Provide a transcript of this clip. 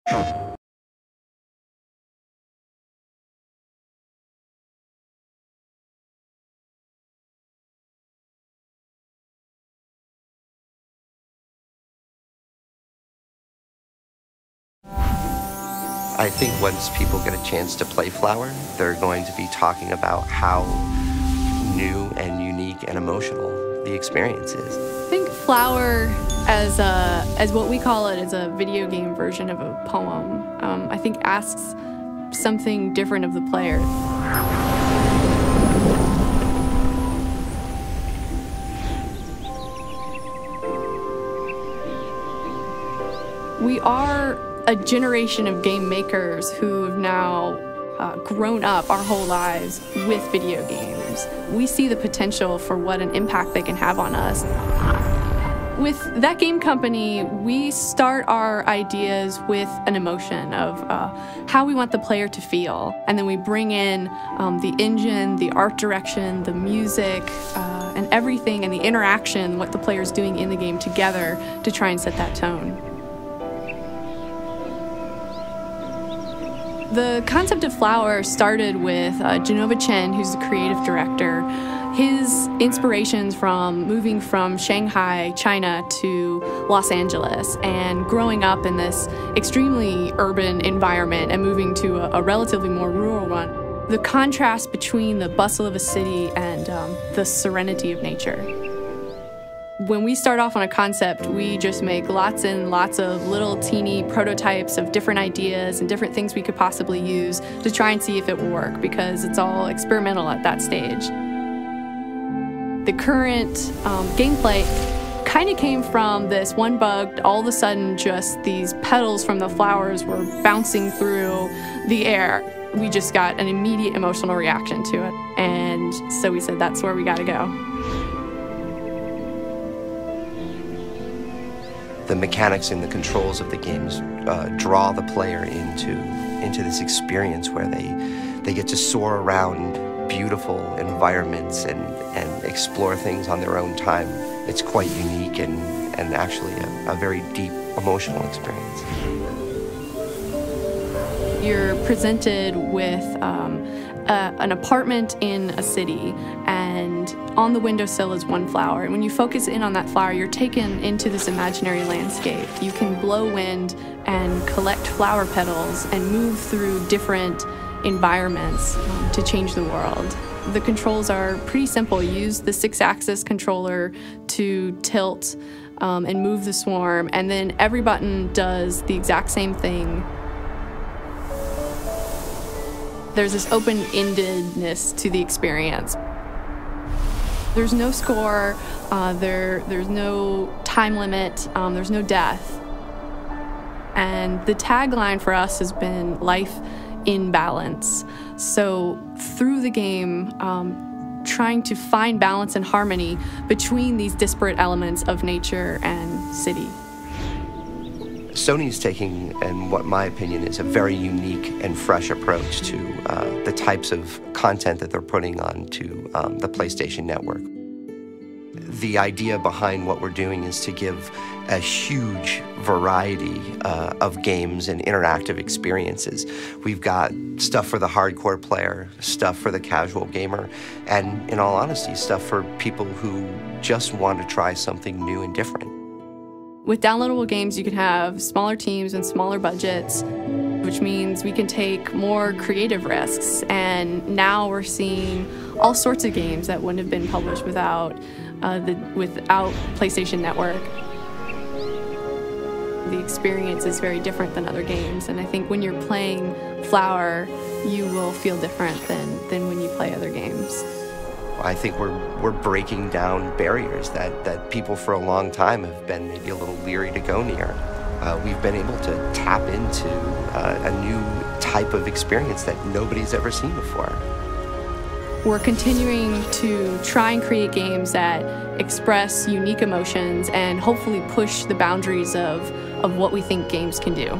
I think once people get a chance to play Flower, they're going to be talking about how new and unique and emotional the experience is. I think Flower, as what we call it, is a video game version of a poem. I think asks something different of the player. We are a generation of game makers who have now grown up our whole lives with video games. We see the potential for what an impact they can have on us. With That Game Company, we start our ideas with an emotion of how we want the player to feel, and then we bring in the engine, the art direction, the music, and everything, and the interaction, what the player's doing in the game together to try and set that tone. The concept of Flower started with Genova Chen, who's the creative director. His inspirations from moving from Shanghai, China to Los Angeles and growing up in this extremely urban environment and moving to a relatively more rural one. The contrast between the bustle of a city and the serenity of nature. When we start off on a concept, we just make lots and lots of little teeny prototypes of different ideas and different things we could possibly use to try and see if it will work, because it's all experimental at that stage. The current gameplay kind of came from this one bug. All of a sudden, just these petals from the flowers were bouncing through the air. We just got an immediate emotional reaction to it, and so we said that's where we gotta go. The mechanics and the controls of the games draw the player into this experience where they get to soar around beautiful environments and explore things on their own time. It's quite unique and actually a very deep emotional experience. You're presented with an apartment in a city, and on the windowsill is one flower. And when you focus in on that flower, you're taken into this imaginary landscape. You can blow wind and collect flower petals and move through different environments to change the world. The controls are pretty simple. You use the 6-axis controller to tilt and move the swarm, and then every button does the exact same thing. There's this open-endedness to the experience. There's no score, there's no time limit, there's no death. And the tagline for us has been life in balance. So through the game, trying to find balance and harmony between these disparate elements of nature and city. Sony's taking, in what my opinion is, a very unique and fresh approach to the types of content that they're putting onto the PlayStation Network. The idea behind what we're doing is to give a huge variety of games and interactive experiences. We've got stuff for the hardcore player, stuff for the casual gamer, and in all honesty, stuff for people who just want to try something new and different. With downloadable games, you can have smaller teams and smaller budgets, which means we can take more creative risks. And now we're seeing all sorts of games that wouldn't have been published without PlayStation Network. The experience is very different than other games, and I think when you're playing Flower, you will feel different than when you play other games. I think we're breaking down barriers that people for a long time have been maybe a little leery to go near. We've been able to tap into a new type of experience that nobody's ever seen before. We're continuing to try and create games that express unique emotions and hopefully push the boundaries of what we think games can do.